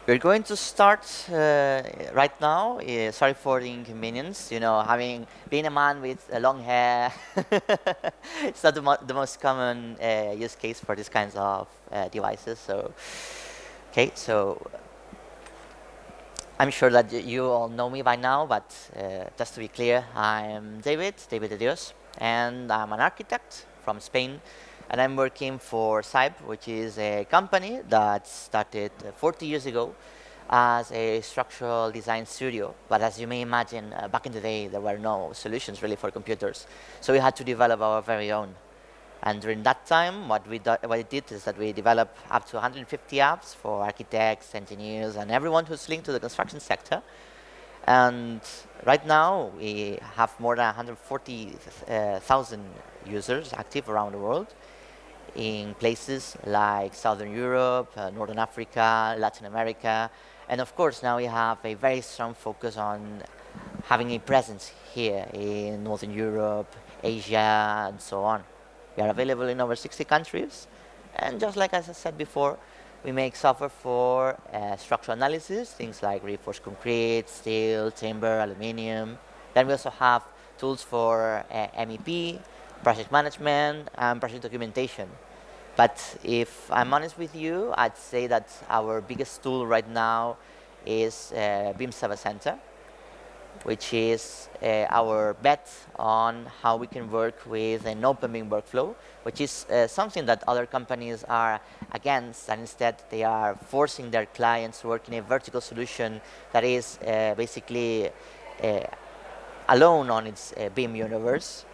We're going to start right now. Sorry for the inconvenience. Having being a man with long hair, it's not the most common use case for these kinds of devices. So I'm sure that you all know me by now, but just to be clear, I'm David Dios, and I'm an architect from Spain, and I'm working for CYPE, which is a company that started 40 years ago as a structural design studio. But as you may imagine, back in the day, there were no solutions really for computers, so we had to develop our very own. And during that time, what we did is that we developed up to 150 apps for architects, engineers, and everyone who's linked to the construction sector. And right now, we have more than 140,000 users active around the world in places like Southern Europe, Northern Africa, Latin America. And of course, now we have a very strong focus on having a presence here in Northern Europe, Asia, and so on. We are available in over 60 countries. And just like as I said before, we make software for structural analysis, things like reinforced concrete, steel, timber, aluminium. Then we also have tools for MEP, project management, and project documentation. But if I'm honest with you, I'd say that our biggest tool right now is BIMserver.center, which is our bet on how we can work with an open BIM workflow, which is something that other companies are against, and instead they are forcing their clients to work in a vertical solution that is basically alone on its BIM universe.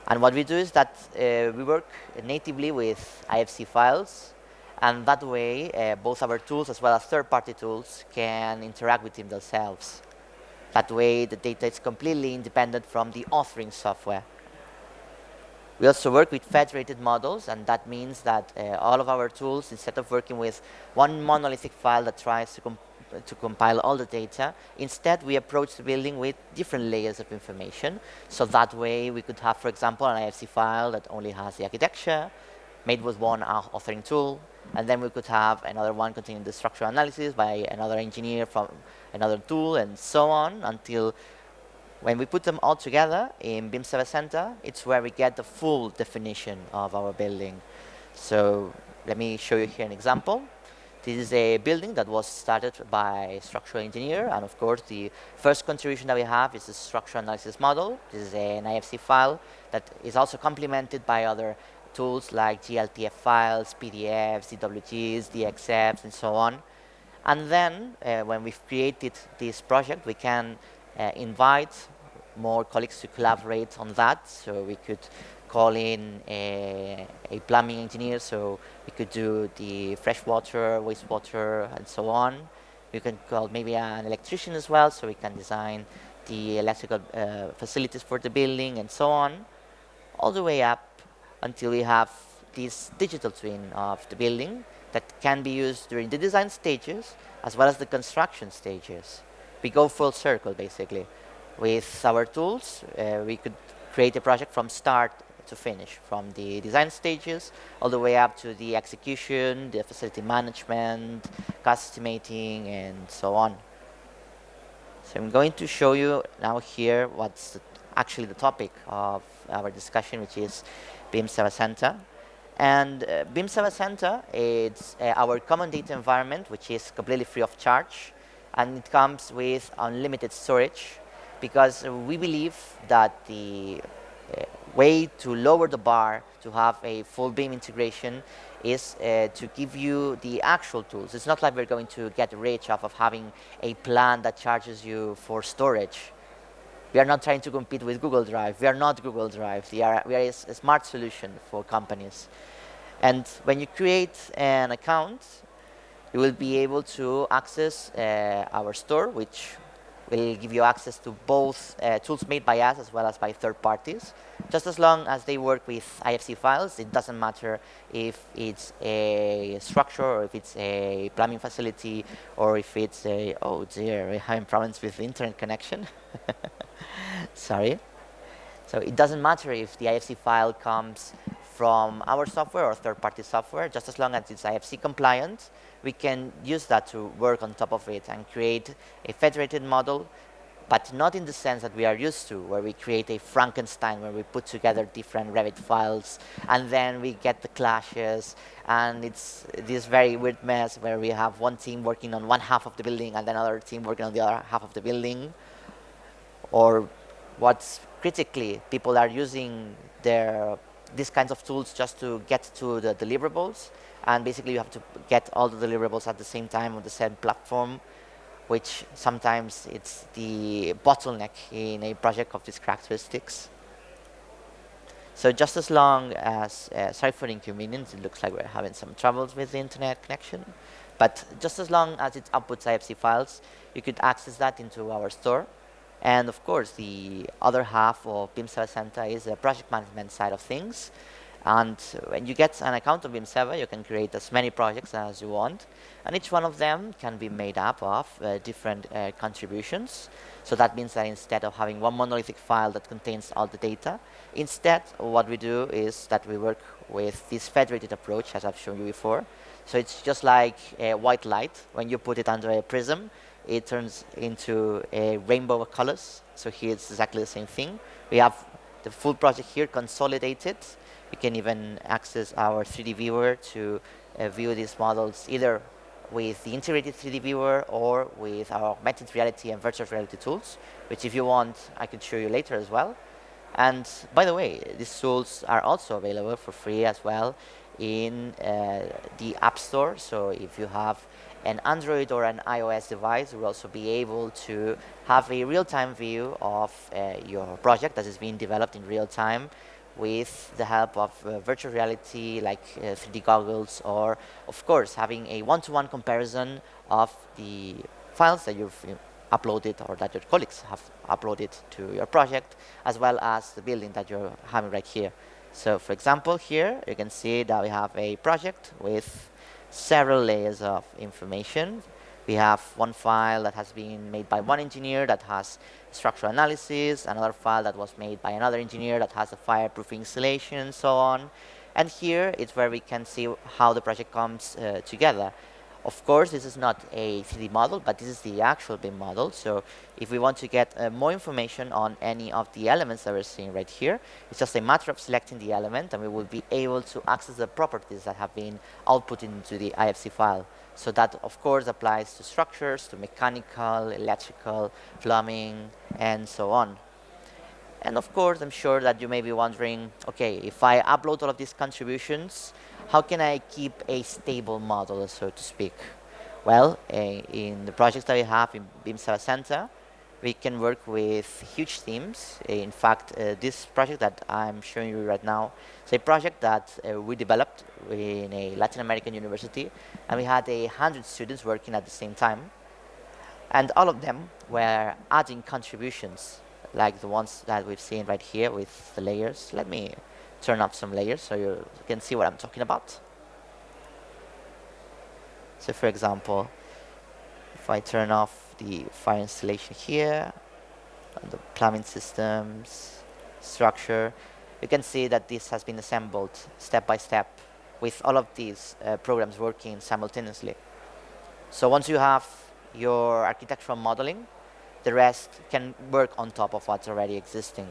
And what we do is that we work natively with IFC files, and that way both our tools as well as third-party tools can interact with them themselves. That way, the data is completely independent from the authoring software. We also work with federated models, and that means that all of our tools, instead of working with one monolithic file that tries to compile all the data, instead we approach the building with different layers of information. So that way, we could have, for example, an IFC file that only has the architecture, made with one authoring tool, and then we could have another one containing the structural analysis by another engineer from another tool, and so on, until when we put them all together in BIMserver.center, it's where we get the full definition of our building. So let me show you here an example. This is a building that was started by a structural engineer, and of course the first contribution that we have is the structural analysis model. This is an IFC file that is also complemented by other tools like GLTF files, PDFs, DWGs, DXFs, and so on. And then when we've created this project, we can invite more colleagues to collaborate on that. So we could call in a plumbing engineer, so we could do the freshwater, wastewater, and so on. We can call maybe an electrician as well, so we can design the electrical facilities for the building, and so on, all the way up until we have this digital twin of the building that can be used during the design stages as well as the construction stages. We go full circle, basically. With our tools, we could create a project from start to finish, from the design stages all the way up to the execution, the facility management, cost estimating, and so on. So I'm going to show you now here what's actually the topic of our discussion, which is BIMserver.center. And BIMserver.center is our common data environment, which is completely free of charge, and it comes with unlimited storage, because we believe that the way to lower the bar to have a full BIM integration is to give you the actual tools. It's not like we're going to get rich off of having a plan that charges you for storage. We are not trying to compete with Google Drive. We are not Google Drive. We are a smart solution for companies. And when you create an account, you will be able to access our store, which will give you access to both tools made by us as well as by third parties. Just as long as they work with IFC files, it doesn't matter if it's a structure or if it's a plumbing facility or if it's a, oh dear, we're having problems with the internet connection. Sorry. So it doesn't matter if the IFC file comes from our software or third-party software, just as long as it's IFC compliant, we can use that to work on top of it and create a federated model, but not in the sense that we are used to, where we create a Frankenstein, where we put together different Revit files, and then we get the clashes, and it's this very weird mess where we have one team working on one half of the building and then another team working on the other half of the building. Or what's critically, people are using these kinds of tools just to get to the deliverables, and basically you have to get all the deliverables at the same time on the same platform, which sometimes it's the bottleneck in a project of these characteristics. So just as long as, sorry for the inconvenience, it looks like we're having some troubles with the internet connection, but just as long as it outputs IFC files, you could access that into our store. And of course, the other half of BIMserver.center is the project management side of things. And when you get an account of BIMserver, you can create as many projects as you want. And each one of them can be made up of different contributions. So that means that instead of having one monolithic file that contains all the data, instead what we do is that we work with this federated approach, as I've shown you before. So it's just like white light. When you put it under a prism, it turns into a rainbow of colors. So here it's exactly the same thing. We have the full project here consolidated. You can even access our 3D viewer to view these models either with the integrated 3D viewer or with our augmented reality and virtual reality tools, which if you want, I could show you later as well. And by the way, these tools are also available for free as well in the App Store. So if you have an Android or an iOS device, you will also be able to have a real-time view of your project that is being developed in real time with the help of virtual reality like 3D goggles, or of course having a one-to-one comparison of the files that you've uploaded or that your colleagues have uploaded to your project, as well as the building that you're having right here. So for example, here you can see that we have a project with several layers of information. We have one file that has been made by one engineer that has structural analysis, another file that was made by another engineer that has a fireproof installation, and so on. And here it's where we can see how the project comes together. Of course, this is not a 3D model, but this is the actual BIM model. So if we want to get more information on any of the elements that we're seeing right here, it's just a matter of selecting the element, and we will be able to access the properties that have been output into the IFC file. So that, of course, applies to structures, to mechanical, electrical, plumbing, and so on. And of course, I'm sure that you may be wondering, okay, if I upload all of these contributions, how can I keep a stable model, so to speak? Well, in the projects that we have in BIMserver.center, we can work with huge teams. In fact, this project that I'm showing you right now is a project that we developed in a Latin American university, and we had 100 students working at the same time. And all of them were adding contributions, like the ones that we've seen right here with the layers. Let me turn up some layers so you can see what I'm talking about. So for example, if I turn off the fire installation here, the plumbing systems, structure, you can see that this has been assembled step by step with all of these programs working simultaneously. So once you have your architectural modeling, the rest can work on top of what's already existing.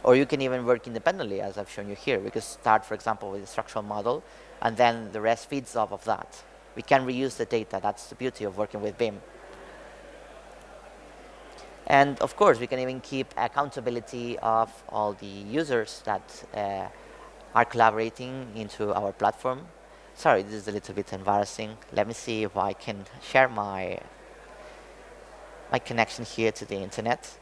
Or you can even work independently, as I've shown you here. We could start, for example, with a structural model, and then the rest feeds off of that. We can reuse the data. That's the beauty of working with BIM. And of course, we can even keep accountability of all the users that are collaborating into our platform. Sorry, this is a little bit embarrassing. Let me see if I can share my connection here to the internet.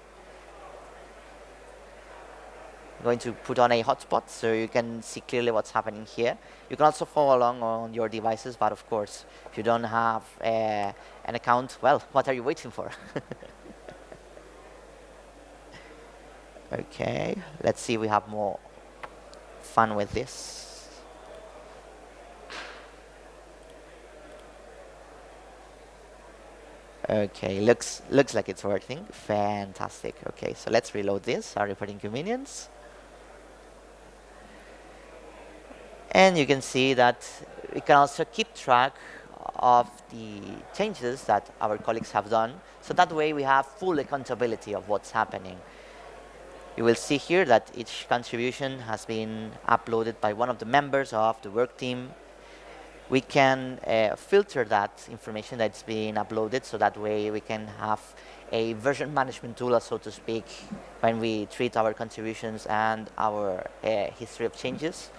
I'm going to put on a hotspot so you can see clearly what's happening here. You can also follow along on your devices, but of course, if you don't have an account, well, what are you waiting for? Okay, let's see if we have more fun with this. Okay, looks like it's working. Fantastic. Okay, so let's reload this. Sorry for the inconvenience. And you can see that we can also keep track of the changes that our colleagues have done. So that way we have full accountability of what's happening. You will see here that each contribution has been uploaded by one of the members of the work team. We can filter that information that's being uploaded, so that way we can have a version management tool, so to speak, when we treat our contributions and our history of changes.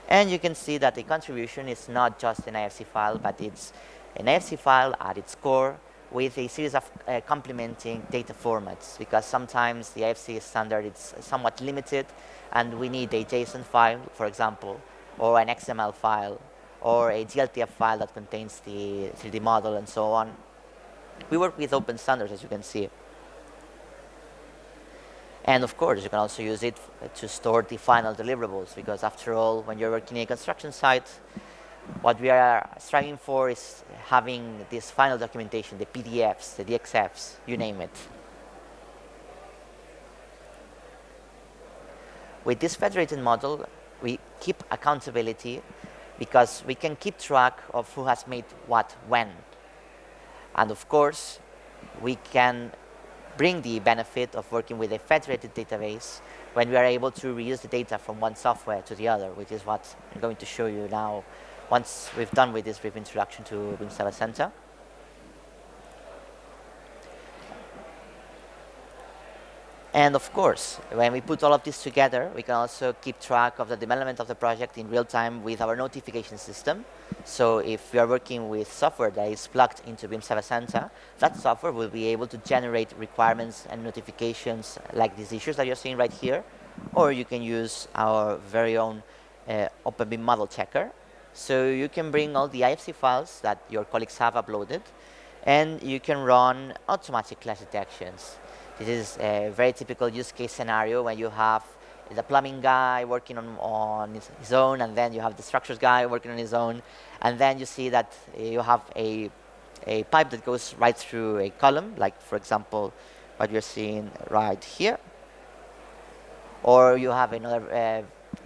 And you can see that the contribution is not just an IFC file, but it's an IFC file at its core with a series of complementing data formats, because sometimes the IFC standard is somewhat limited and we need a JSON file, for example, or an XML file, or a GLTF file that contains the 3D model and so on. We work with open standards, as you can see. And of course, you can also use it to store the final deliverables, because after all, when you're working in a construction site, what we are striving for is having this final documentation, the PDFs, the DXFs, you name it. With this federated model, we keep accountability, because we can keep track of who has made what when. And of course, we can bring the benefit of working with a federated database when we are able to reuse the data from one software to the other, which is what I'm going to show you now once we've done with this brief introduction to BIMserver.center. And of course, when we put all of this together, we can also keep track of the development of the project in real time with our notification system. So if we are working with software that is plugged into BIMserver.center, that software will be able to generate requirements and notifications like these issues that you're seeing right here. Or you can use our very own OpenBIM model checker. So you can bring all the IFC files that your colleagues have uploaded, and you can run automatic clash detections. This is a very typical use case scenario when you have the plumbing guy working on his own, and then you have the structures guy working on his own, and then you see that you have a pipe that goes right through a column, like for example what you're seeing right here. Or you have another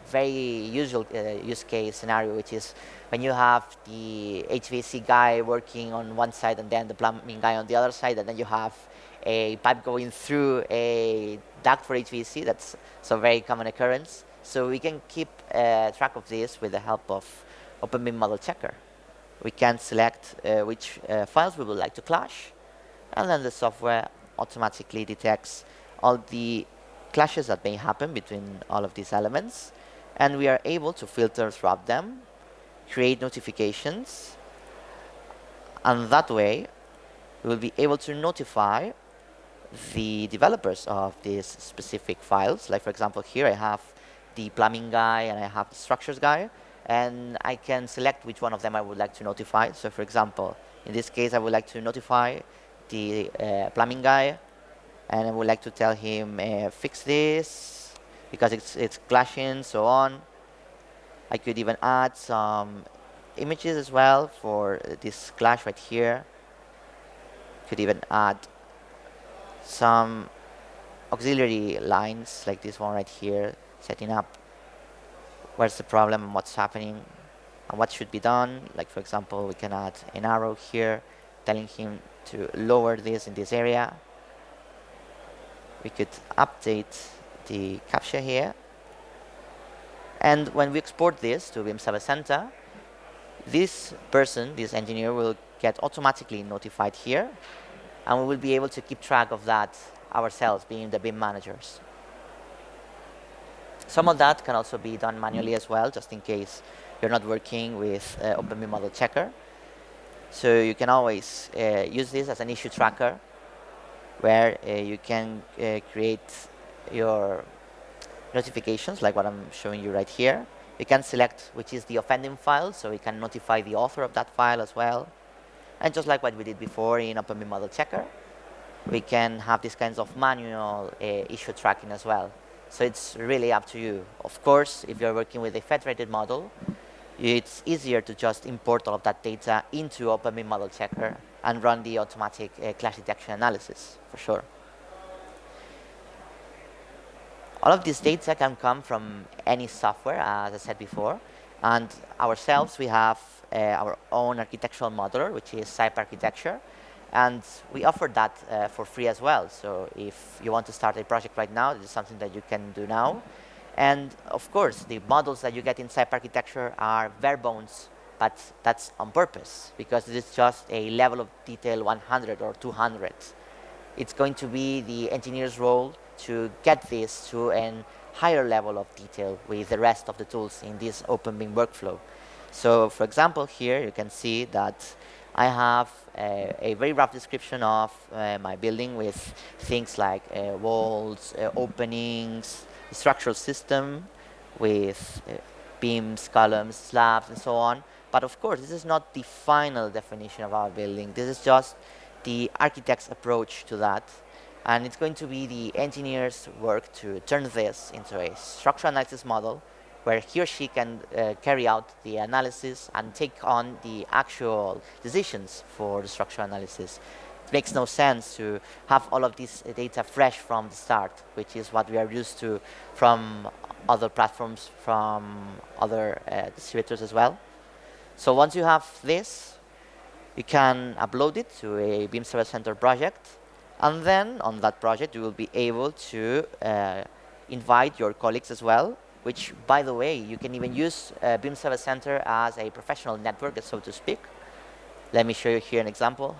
very usual use case scenario, which is when you have the HVAC guy working on one side and then the plumbing guy on the other side, and then you have a pipe going through a duct for HVAC. That's a very common occurrence. So we can keep track of this with the help of OpenBIM Model Checker. We can select which files we would like to clash, and then the software automatically detects all the clashes that may happen between all of these elements, and we are able to filter throughout them, create notifications, and that way we will be able to notify the developers of these specific files. Like for example, here I have the plumbing guy and I have the structures guy, and I can select which one of them I would like to notify. So for example, in this case, I would like to notify the plumbing guy, and I would like to tell him fix this because it's clashing, so on. I could even add some images as well for this clash right here. Could even add some auxiliary lines like this one right here, setting up where's the problem and what's happening and what should be done. Like for example, we can add an arrow here telling him to lower this in this area. We could update the captcha here, and when we export this to BIMserver.center, this person, this engineer, will get automatically notified here, and we will be able to keep track of that ourselves, being the BIM managers. Some of that can also be done manually as well, just in case you're not working with OpenBIM Model Checker. So you can always use this as an issue tracker, where you can create your notifications, like what I'm showing you right here. You can select which is the offending file, so we can notify the author of that file as well. And just like what we did before in OpenBIM Model Checker, we can have these kinds of manual issue tracking as well. So it's really up to you. Of course, if you're working with a federated model, it's easier to just import all of that data into OpenBIM Model Checker and run the automatic clash detection analysis, for sure. All of this data can come from any software, as I said before, And ourselves, we have our own architectural modeler, which is CYPE architecture. And we offer that for free as well. So if you want to start a project right now, this is something that you can do now. And of course, the models that you get in CYPE architecture are bare bones, but that's on purpose, because it is just a level of detail 100 or 200. It's going to be the engineer's role to get this to a higher level of detail with the rest of the tools in this open BIM workflow. So for example, here you can see that I have a very rough description of my building with things like walls, openings, structural system with beams, columns, slabs, and so on. But of course, this is not the final definition of our building. This is just the architect's approach to that. And it's going to be the engineer's work to turn this into a structural analysis model where he or she can carry out the analysis and take on the actual decisions for the structural analysis. It makes no sense to have all of this data fresh from the start, which is what we are used to from other platforms, from other distributors as well. So once you have this, you can upload it to a BIMserver.center project, and then on that project you will be able to invite your colleagues as well, which, by the way, you can even use BIMserver.center as a professional network, so to speak. Let me show you here an example.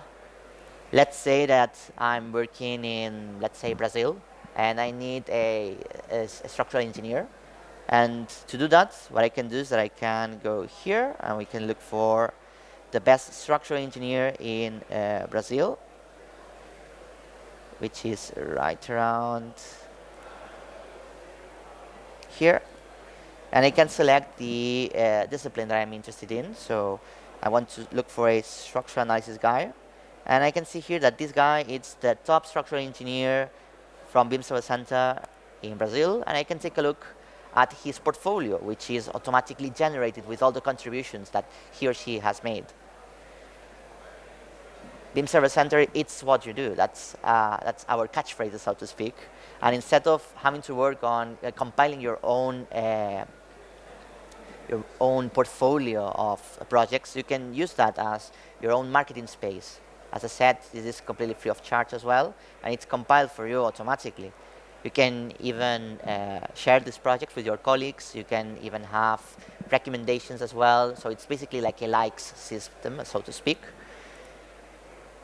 Let's say that I'm working in, let's say, Brazil, and I need a structural engineer. And to do that, what I can do is that I can go here, and we can look for the best structural engineer in Brazil, which is right around here. And I can select the discipline that I'm interested in. So I want to look for a structural analysis guy. And I can see here that this guy is the top structural engineer from BIMserver.center in Brazil. And I can take a look at his portfolio, which is automatically generated with all the contributions that he or she has made. BIMserver.center, it's what you do. That's our catchphrase, so to speak. And instead of having to work on compiling your own portfolio of projects, you can use that as your own marketing space. As I said, this is completely free of charge as well, and it's compiled for you automatically. You can even share this project with your colleagues. You can even have recommendations as well. So it's basically like a likes system, so to speak.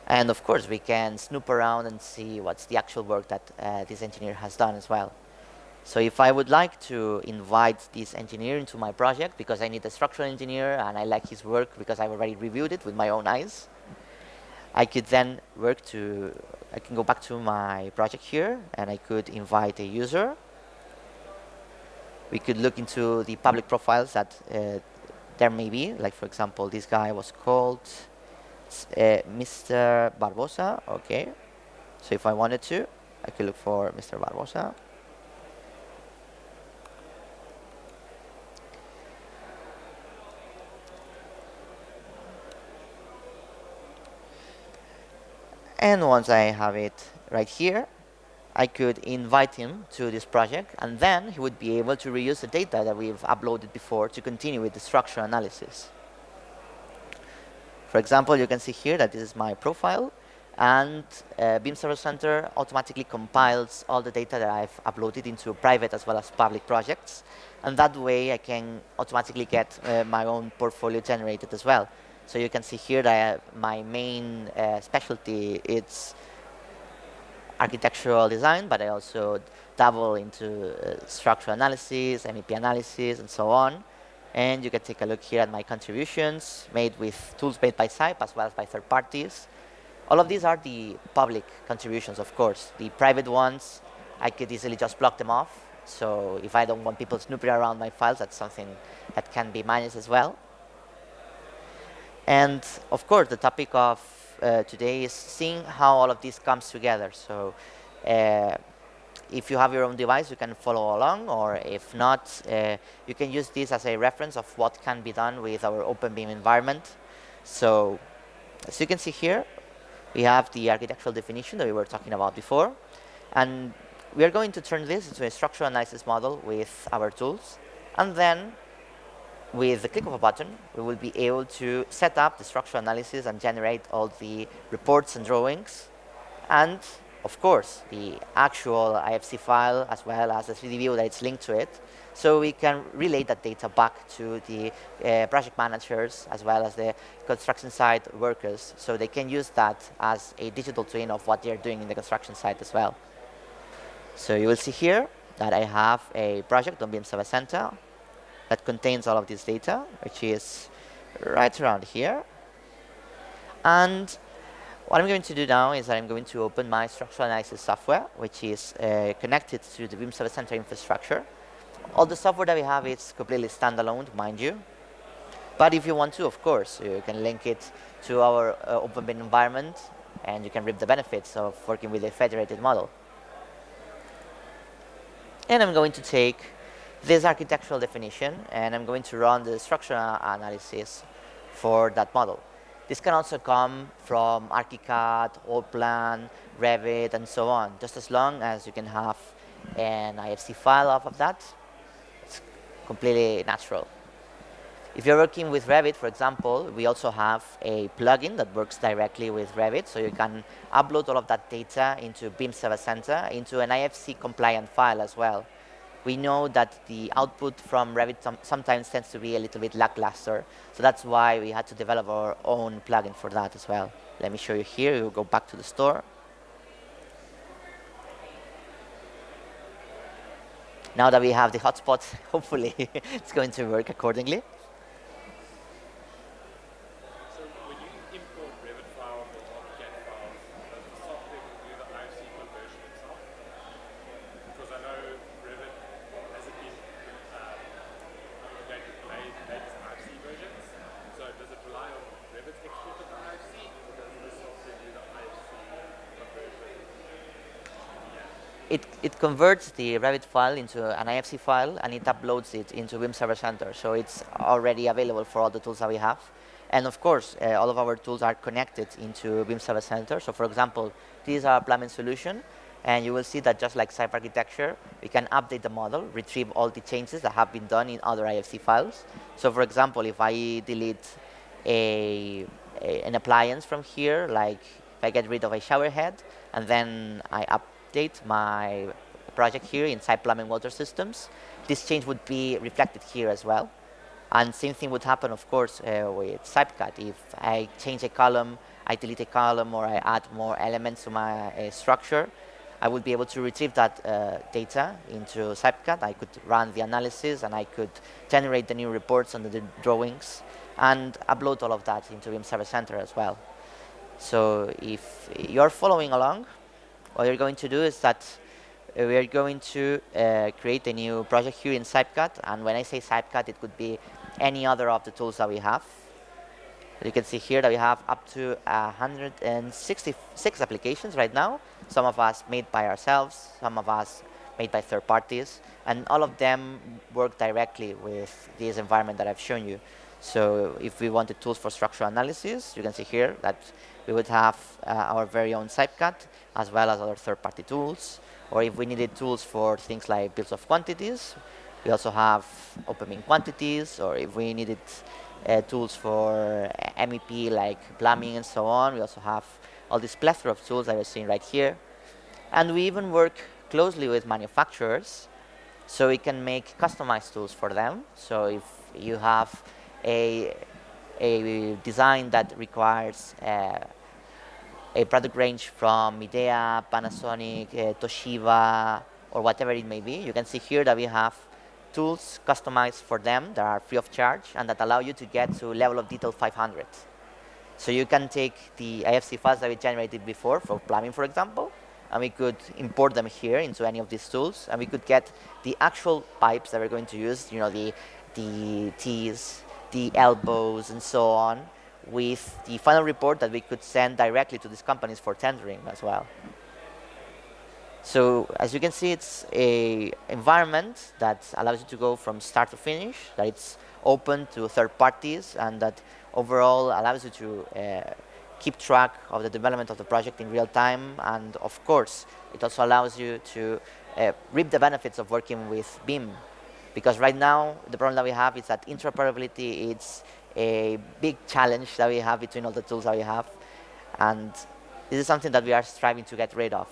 And of course, we can snoop around and see what's the actual work that this engineer has done as well. So if I would like to invite this engineer into my project because I need a structural engineer and I like his work because I've already reviewed it with my own eyes, I could then I can go back to my project here and I could invite a user. We could look into the public profiles that there may be, like for example, this guy was called Mr. Barbosa. Okay, so if I wanted to, I could look for Mr. Barbosa. And once I have it right here, I could invite him to this project, and then he would be able to reuse the data that we've uploaded before to continue with the structural analysis. For example, you can see here that this is my profile, and BIMserver.center automatically compiles all the data that I've uploaded into private as well as public projects, and that way I can automatically get my own portfolio generated as well. So you can see here that my main specialty is architectural design, but I also dabble into structural analysis, MEP analysis, and so on. And you can take a look here at my contributions made with tools made by CYPE as well as by third parties. All of these are the public contributions, of course. The private ones, I could easily just block them off. So if I don't want people snooping around my files, that's something that can be managed as well. And of course, the topic of today is seeing how all of this comes together. So if you have your own device, you can follow along, or if not, you can use this as a reference of what can be done with our OpenBIM environment. So as you can see here, we have the architectural definition that we were talking about before. And we are going to turn this into a structural analysis model with our tools. And then with the click of a button, we will be able to set up the structural analysis and generate all the reports and drawings, and of course the actual IFC file as well as the 3D view that it's linked to it, so we can relay that data back to the project managers as well as the construction site workers, so they can use that as a digital twin of what they're doing in the construction site as well. So you will see here that I have a project on BIMserver.center that contains all of this data, which is right around here. And what I'm going to do now is that I'm going to open my structural analysis software, which is connected to the BIMserver.center infrastructure. All the software that we have is completely standalone, mind you. But if you want to, of course, you can link it to our OpenBIM environment, and you can reap the benefits of working with a federated model. And I'm going to take this architectural definition, and I'm going to run the structural analysis for that model. This can also come from ArchiCAD, Allplan, Revit, and so on, just as long as you can have an IFC file off of that. It's completely natural. If you're working with Revit, for example, we also have a plugin that works directly with Revit, so you can upload all of that data into BIMserver.center into an IFC compliant file as well. We know that the output from Revit sometimes tends to be a little bit lackluster, so that's why we had to develop our own plugin for that as well. Let me show you here. We'll go back to the store. Now that we have the hotspot, hopefully it's going to work accordingly. It converts the Revit file into an IFC file, and it uploads it into BIMserver.center. So it's already available for all the tools that we have. And of course, all of our tools are connected into BIMserver.center. So for example, this is our plumbing solution. And you will see that just like CYPE architecture, we can update the model, retrieve all the changes that have been done in other IFC files. So for example, if I delete an appliance from here, like if I get rid of a shower head, and then I update my project here in CYPE Plumbing Water Systems, this change would be reflected here as well. And same thing would happen, of course, with CYPE. If I change a column, I delete a column, or I add more elements to my structure, I would be able to retrieve that data into CYPE. I could run the analysis, and I could generate the new reports and the drawings, and upload all of that into BIMserver.center as well. So if you're following along, what you're going to do is that we are going to create a new project here in CYPE. And when I say CYPE, it could be any other of the tools that we have. You can see here that we have up to 166 applications right now. Some of us made by ourselves, some of us made by third parties, and all of them work directly with this environment that I've shown you. So if we wanted tools for structural analysis, you can see here that we would have our very own CYPE, as well as other third-party tools. Or if we needed tools for things like bills of quantities, we also have OpenBIM quantities. Or if we needed tools for MEP like plumbing and so on, we also have all this plethora of tools that you're seeing right here. And we even work closely with manufacturers, so we can make customized tools for them. So if you have a design that requires a product range from Midea, Panasonic, Toshiba, or whatever it may be, you can see here that we have tools customized for them that are free of charge and that allow you to get to level of detail 500. So you can take the IFC files that we generated before for plumbing, for example, and we could import them here into any of these tools, and we could get the actual pipes that we're going to use, you know, the T's, the elbows, and so on, with the final report that we could send directly to these companies for tendering as well. So as you can see, it's an environment that allows you to go from start to finish, that it's open to third parties, and that overall allows you to keep track of the development of the project in real time. And of course, it also allows you to reap the benefits of working with BIM Because right now, the problem that we have is that interoperability is a big challenge that we have between all the tools that we have. And this is something that we are striving to get rid of.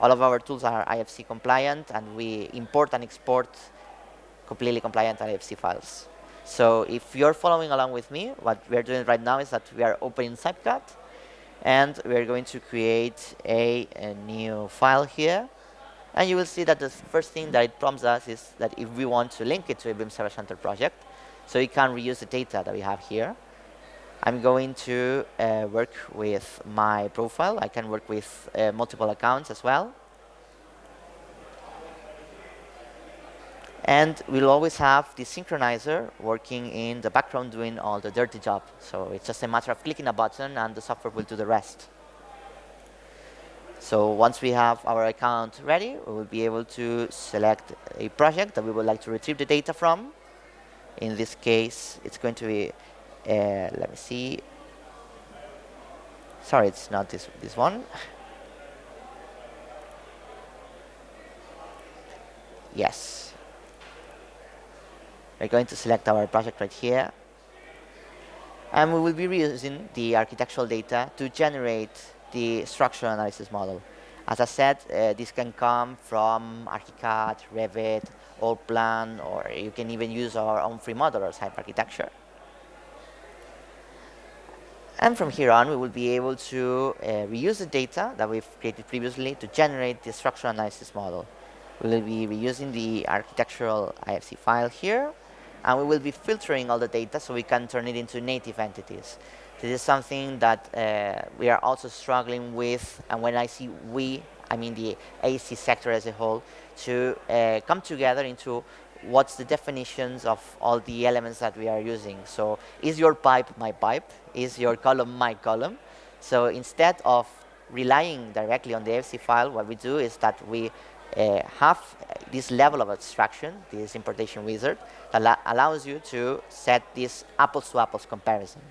All of our tools are IFC compliant, and we import and export completely compliant IFC files. So if you're following along with me, what we're doing right now is that we are opening CYPE, and we're going to create a new file here. And you will see that the first thing that it prompts us is that if we want to link it to a BIMserver.center project, so we can reuse the data that we have here, I'm going to work with my profile. I can work with multiple accounts as well. And we'll always have the synchronizer working in the background doing all the dirty job. So it's just a matter of clicking a button and the software will do the rest. So once we have our account ready, we will be able to select a project that we would like to retrieve the data from. In this case, it's going to be, let me see. Sorry, it's not this one. Yes. We're going to select our project right here. And we will be reusing the architectural data to generate the structural analysis model. As I said, this can come from ArchiCAD, Revit, Allplan, or you can even use our own free modeler type architecture. And from here on, we will be able to reuse the data that we've created previously to generate the structural analysis model. We will be reusing the architectural IFC file here, and we will be filtering all the data so we can turn it into native entities. This is something that we are also struggling with, and when I see we, I mean the AC sector as a whole, to come together into what's the definitions of all the elements that we are using. So is your pipe my pipe? Is your column my column? So instead of relying directly on the FC file, what we do is that we have this level of abstraction, this importation wizard, that allows you to set this apples to apples comparison.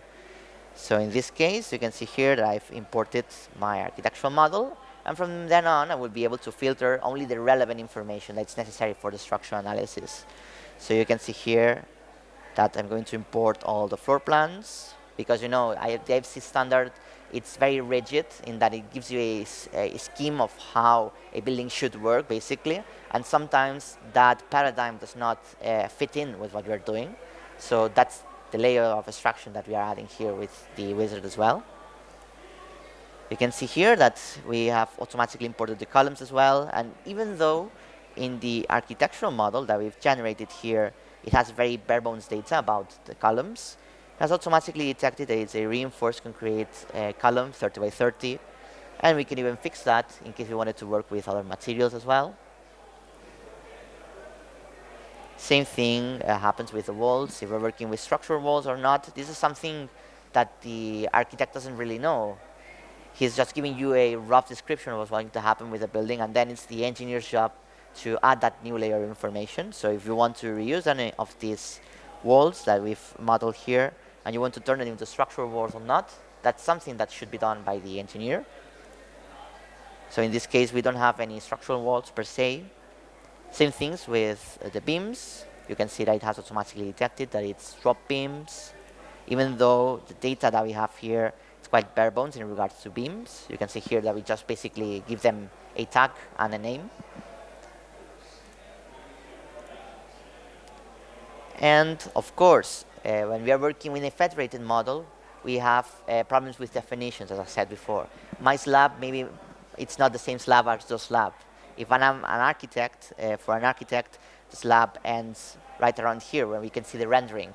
So in this case, you can see here that I've imported my architectural model, and from then on, I will be able to filter only the relevant information that's necessary for the structural analysis. So you can see here that I'm going to import all the floor plans, because you know, the IFC standard, it's very rigid in that it gives you a scheme of how a building should work, basically, and sometimes that paradigm does not fit in with what we're doing. So that's the layer of abstraction that we are adding here with the wizard as well. You can see here that we have automatically imported the columns as well, and even though in the architectural model that we've generated here, it has very bare bones data about the columns, it has automatically detected that it's a reinforced concrete column, 30 by 30, and we can even fix that in case we wanted to work with other materials as well. Same thing happens with the walls, if we're working with structural walls or not. This is something that the architect doesn't really know. He's just giving you a rough description of what's going to happen with the building, and then it's the engineer's job to add that new layer of information. So if you want to reuse any of these walls that we've modeled here, and you want to turn it into structural walls or not, that's something that should be done by the engineer. So in this case, we don't have any structural walls per se. Same things with the beams. You can see that it has automatically detected that it's drop beams, even though the data that we have here is quite bare bones in regards to beams. You can see here that we just basically give them a tag and a name. And of course, when we are working with a federated model, we have problems with definitions, as I said before. My slab, maybe it's not the same slab as the slab. If I'm an architect, for an architect, the slab ends right around here where we can see the rendering.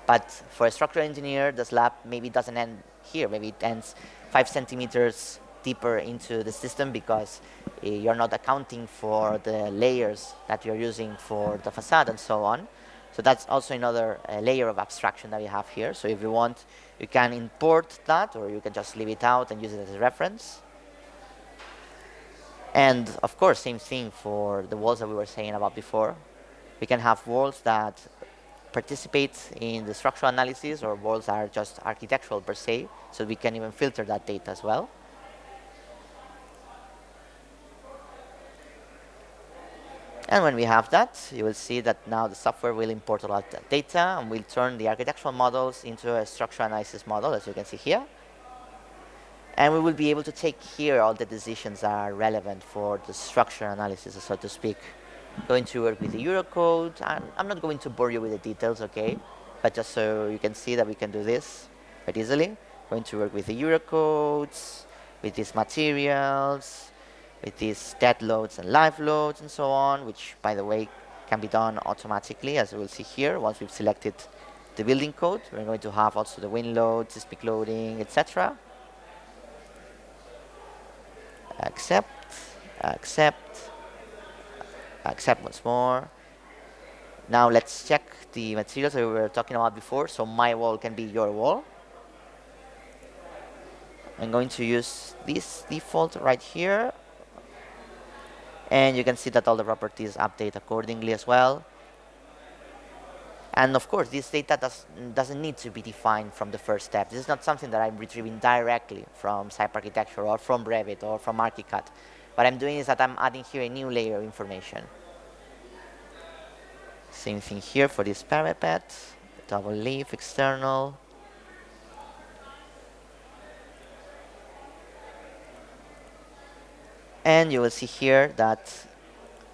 But for a structural engineer, the slab maybe doesn't end here. Maybe it ends 5 centimeters deeper into the system because you're not accounting for the layers that you're using for the facade and so on. So that's also another layer of abstraction that we have here. So if you want, you can import that, or you can just leave it out and use it as a reference. And of course, same thing for the walls that we were saying about before. We can have walls that participate in the structural analysis, or walls that are just architectural per se, so we can even filter that data as well. And when we have that, you will see that now the software will import all of that data and will turn the architectural models into a structural analysis model, as you can see here. And we will be able to take here all the decisions that are relevant for the structural analysis, so to speak. Going to work with the Eurocode. I'm not going to bore you with the details, okay? But just so you can see that we can do this quite easily. Going to work with the Eurocodes, with these materials, with these dead loads and live loads and so on, which, by the way, can be done automatically, as we will see here. Once we've selected the building code, we're going to have also the wind load, seismic loading, etc. Accept, accept, accept once more. Now let's check the materials that we were talking about before. So my wall can be your wall. I'm going to use this default right here. And you can see that all the properties update accordingly as well. And of course, this data doesn't need to be defined from the first step. This is not something that I'm retrieving directly from CYPE architecture or from Revit or from ArchiCAD. What I'm doing is that I'm adding here a new layer of information. Same thing here for this parapet, double leaf, external. And you will see here that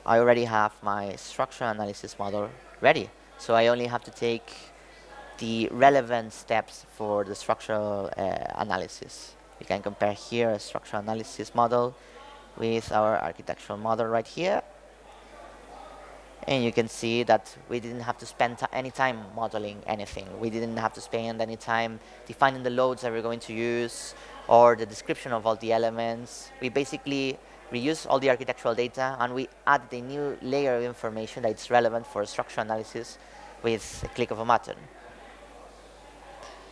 I already have my structural analysis model ready. So I only have to take the relevant steps for the structural analysis. We can compare here a structural analysis model with our architectural model right here. And you can see that we didn't have to spend any time modeling anything. We didn't have to spend any time defining the loads that we're going to use or the description of all the elements. We basically reuse all the architectural data and we added a new layer of information that's relevant for structural analysis with a click of a button.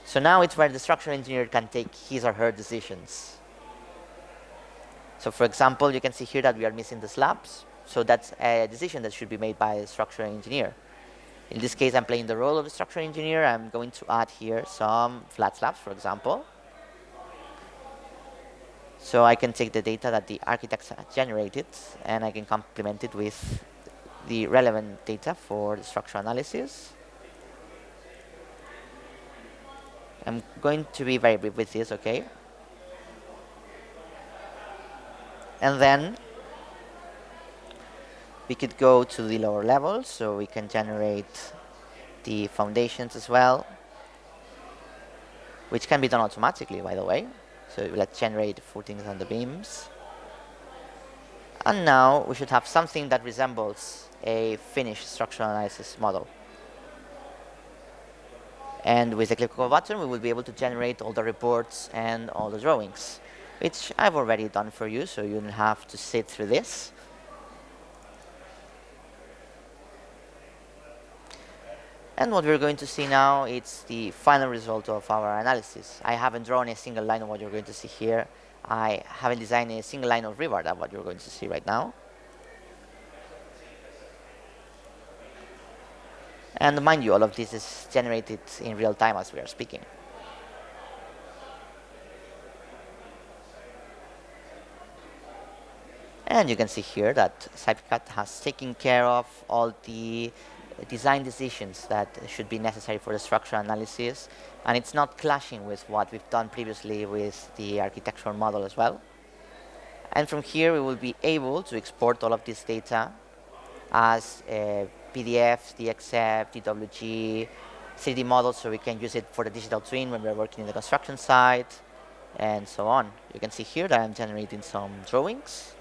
So now it's where the structural engineer can take his or her decisions. So for example, you can see here that we are missing the slabs. So that's a decision that should be made by a structural engineer. In this case, I'm playing the role of the structural engineer. I'm going to add here some flat slabs, for example. So I can take the data that the architects have generated and I can complement it with the relevant data for the structural analysis. I'm going to be very brief with this, okay? And then we could go to the lower levels, so we can generate the foundations as well, which can be done automatically, by the way. So let's generate the footings and the beams. And now we should have something that resembles a finished structural analysis model. And with a click of a button, we will be able to generate all the reports and all the drawings, which I've already done for you, so you don't have to sit through this. And what we're going to see now is the final result of our analysis. I haven't drawn a single line of what you're going to see here. I haven't designed a single line of reward of what you're going to see right now. And mind you, all of this is generated in real time as we are speaking. And you can see here that CYPE has taken care of all the design decisions that should be necessary for the structural analysis, and it's not clashing with what we've done previously with the architectural model as well. And from here we will be able to export all of this data as PDFs, DXF, DWG, 3D models, so we can use it for the digital twin when we're working in the construction site, and so on. You can see here that I'm generating some drawings.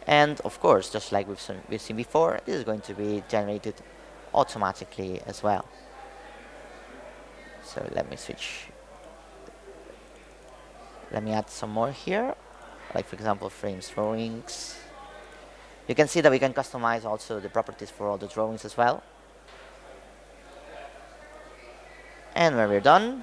And of course, just like we've seen before, this is going to be generated automatically as well. So let me switch. Let me add some more here, like for example, frames drawings. You can see that we can customize also the properties for all the drawings as well. And when we're done,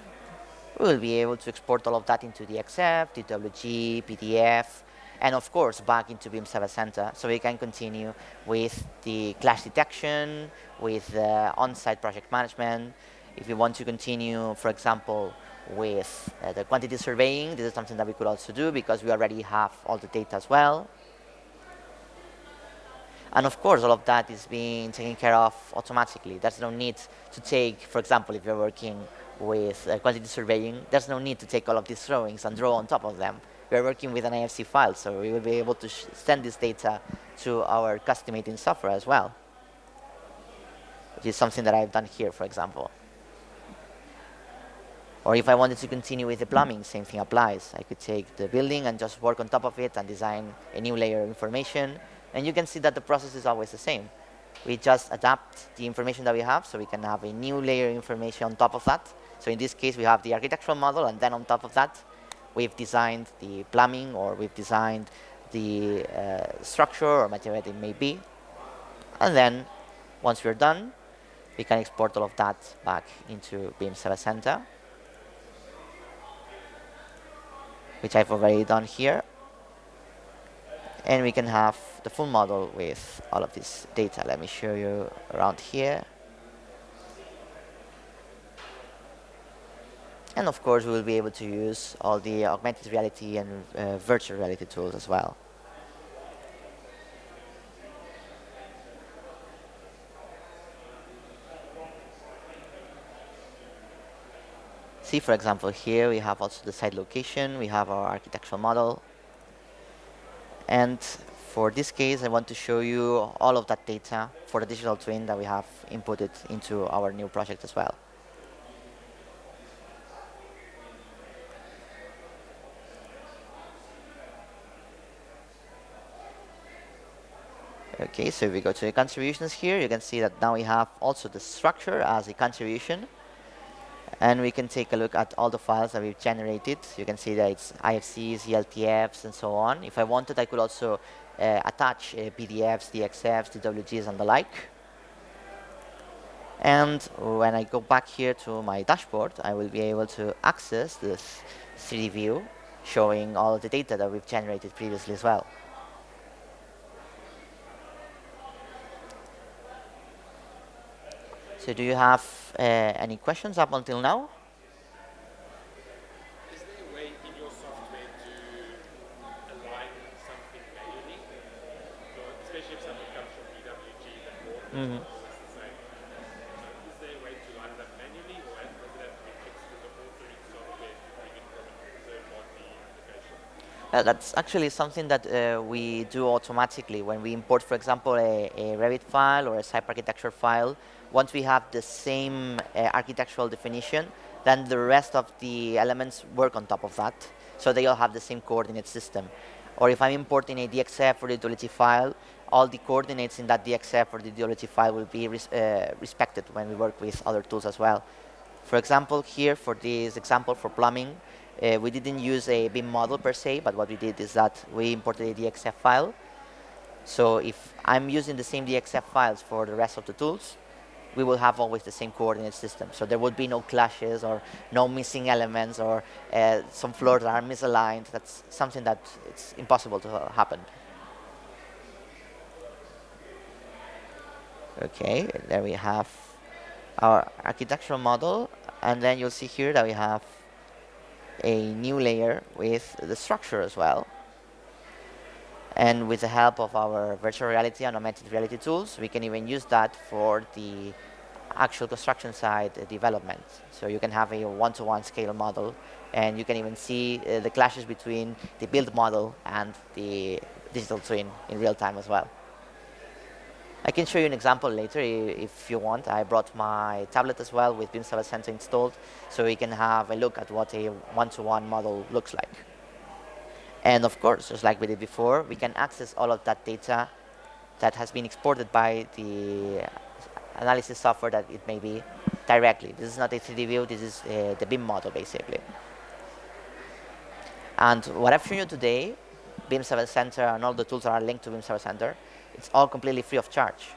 we will be able to export all of that into the XF, DWG, PDF, and of course back into BIMserver.center, so we can continue with the clash detection, with the on-site project management. If you want to continue, for example, with the quantity surveying. This is something that we could also do because we already have all the data as well. And of course, all of that is being taken care of automatically. There's no need to take, for example, if you're working with quantity surveying, there's no need to take all of these drawings and draw on top of them. We're working with an IFC file, so we will be able to send this data to our customating software as well, which is something that I've done here, for example. Or if I wanted to continue with the plumbing, same thing applies. I could take the building and just work on top of it and design a new layer of information. And you can see that the process is always the same. We just adapt the information that we have, so we can have a new layer of information on top of that. So in this case, we have the architectural model, and then on top of that, we've designed the plumbing, or we've designed the structure, or whatever it may be. And then, once we're done, we can export all of that back into BIMserver.center, which I've already done here. And we can have the full model with all of this data. Let me show you around here. And of course, we will be able to use all the augmented reality and virtual reality tools as well. See, for example, here we have also the site location. We have our architectural model. And for this case, I want to show you all of that data for the digital twin that we have inputted into our new project as well. Okay, so if we go to the contributions here, you can see that now we have also the structure as a contribution. And we can take a look at all the files that we've generated. You can see that it's IFCs, ELTFs, and so on. If I wanted, I could also attach PDFs, DXFs, DWGs, and the like. And when I go back here to my dashboard, I will be able to access this 3D view, showing all of the data that we've generated previously as well. So do you have any questions up until now? Is there a way in your software to align something manually? So especially if something comes from DWG, the coordinates are always the same. Is there a way to line it up manually, or does it have to be fixed with the authoring software to bring it from a third-party application? That's actually something that we do automatically when we import, for example, a Revit file or a CYPE architecture file. Once we have the same architectural definition, then the rest of the elements work on top of that. So they all have the same coordinate system. Or if I'm importing a DXF or DWG file, all the coordinates in that DXF or the DWG file will be respected when we work with other tools as well. For example, here for this example for plumbing, we didn't use a BIM model per se, but what we did is that we imported a DXF file. So if I'm using the same DXF files for the rest of the tools, we will have always the same coordinate system. So there would be no clashes or no missing elements or some floors that are misaligned. That's something that it's impossible to happen. Okay, there we have our architectural model. And then you'll see here that we have a new layer with the structure as well. And with the help of our virtual reality and augmented reality tools, we can even use that for the actual construction site development. So you can have a one-to-one scale model, and you can even see the clashes between the build model and the digital twin in real time as well. I can show you an example later if you want. I brought my tablet as well with BIMserver.center installed, so we can have a look at what a one-to-one model looks like. And of course, just like we did before, we can access all of that data that has been exported by the analysis software that it may be directly. This is not a 3D view, this is the BIM model basically. And what I've shown you today, BIMserver.center and all the tools that are linked to BIMserver.center, it's all completely free of charge.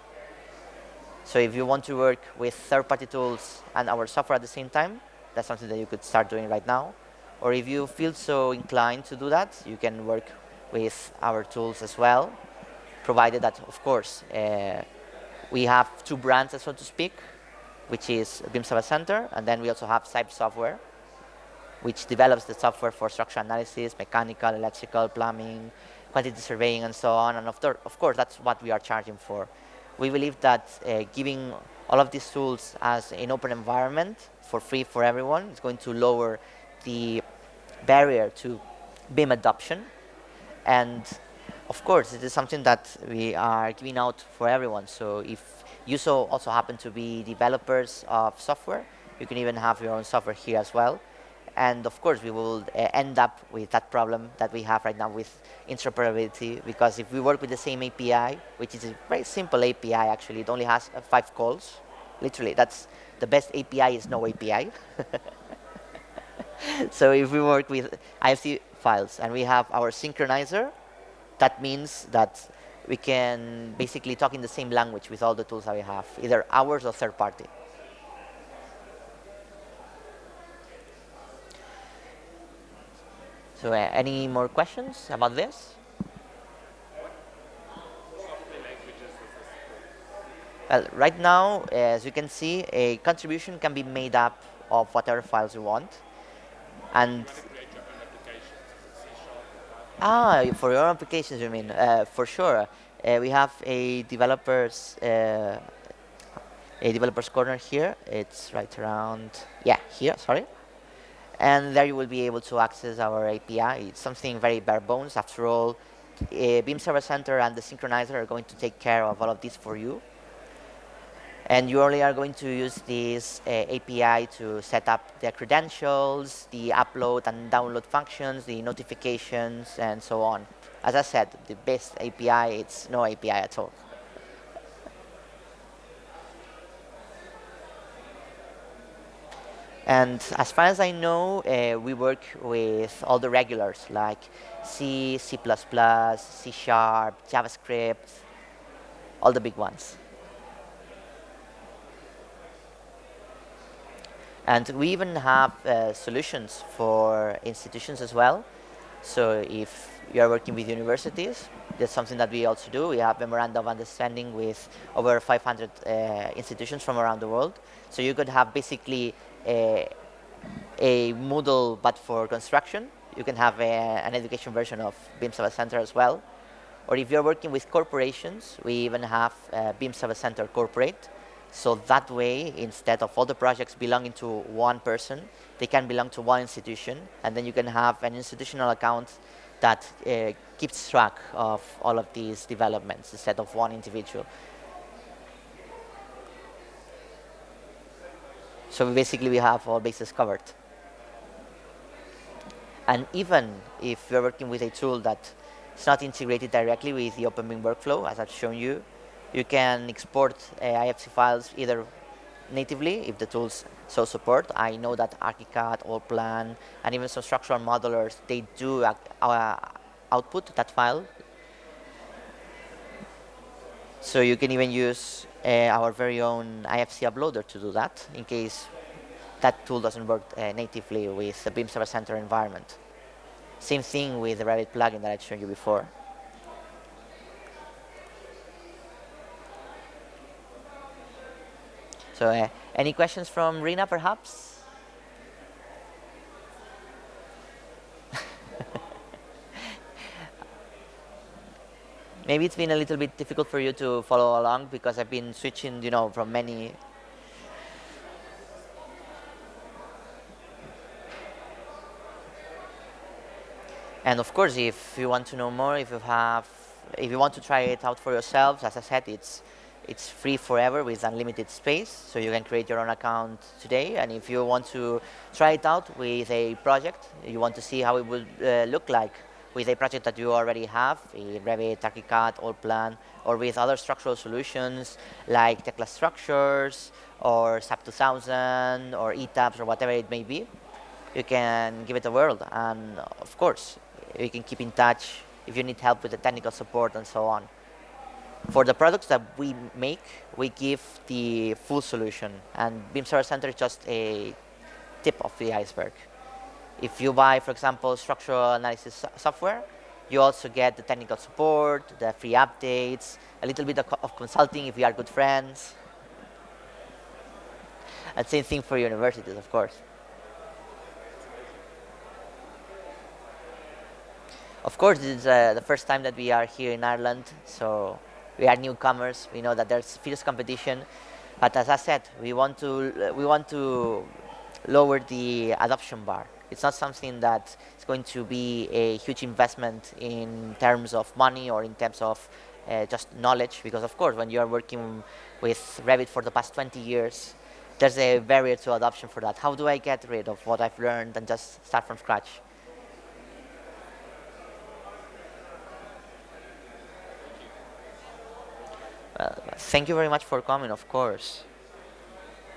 So if you want to work with third-party tools and our software at the same time, that's something that you could start doing right now. Or if you feel so inclined to do that, you can work with our tools as well, provided that, of course, we have two brands, so to speak, which is BIMserver.center, and then we also have CYPE software. which develops the software for structural analysis, mechanical, electrical, plumbing, quantity surveying, and so on. And of course, that's what we are charging for. We believe that giving all of these tools as an open environment for free for everyone is going to lower the barrier to BIM adoption. And of course, it is something that we are giving out for everyone. So if you also happen to be developers of software, you can even have your own software here as well. And of course, we will end up with that problem that we have right now with interoperability, because if we work with the same API, which is a very simple API actually, it only has 5 calls. Literally, that's the best API is no API. So if we work with IFC files and we have our synchronizer, that means that we can basically talk in the same language with all the tools that we have, either ours or third party. So any more questions about this? Software languages does this support? Well, right now, as you can see, a contribution can be made up of whatever files you want. And Want to create your own applications? Is it C# or Python? for your own applications, you mean? For sure. We have a developers corner here. It's right around, yeah, here, sorry. And there you will be able to access our API. It's something very bare bones. After all, BIMserver.center and the synchronizer are going to take care of all of this for you. And you only are going to use this API to set up the credentials, the upload and download functions, the notifications, and so on. As I said, the best API, it's no API at all. And as far as I know, we work with all the regulars like C, C++, C Sharp, JavaScript, all the big ones. And we even have solutions for institutions as well. So if you are working with universities, that's something that we also do. We have memoranda of understanding with over 500 institutions from around the world. So you could have basically a Moodle, but for construction. You can have an education version of BIMserver.center as well. Or if you're working with corporations, we even have BIMserver.center Corporate. So that way, instead of all the projects belonging to one person, they can belong to one institution. And then you can have an institutional account that keeps track of all of these developments instead of one individual. So basically, we have all bases covered. And even if you're working with a tool that is not integrated directly with the OpenBIM workflow, as I've shown you, you can export IFC files either natively, if the tools so support. I know that ArchiCAD, Allplan, and even some structural modelers, they do output that file. So you can even use our very own IFC uploader to do that, in case that tool doesn't work natively with the BIMserver.center environment. Same thing with the Revit plugin that I showed you before. So any questions from Rina, perhaps? Maybe it's been a little bit difficult for you to follow along because I've been switching, from many. And of course, if you want to know more, if you want to try it out for yourselves, as I said, it's free forever with unlimited space, so you can create your own account today. And if you want to try it out with a project, you want to see how it would look like with a project that you already have, in Revit, ArchiCAD, Allplan, or with other structural solutions like Tekla Structures, or SAP 2000, or ETABS, or whatever it may be, you can give it a whirl. And of course, you can keep in touch if you need help with the technical support and so on. For the products that we make, we give the full solution, and BIMserver.center is just a tip of the iceberg. If you buy, for example, structural analysis software, you also get the technical support, the free updates, a little bit of consulting if we are good friends. And same thing for universities, of course. Of course, this is the first time that we are here in Ireland, so we are newcomers. We know that there's fierce competition, but as I said, we want to lower the adoption bar. It's not something that is going to be a huge investment in terms of money or in terms of just knowledge, because of course, when you are working with Revit for the past 20 years, there's a barrier to adoption for that. How do I get rid of what I've learned and just start from scratch? Thank you very much for coming, of course.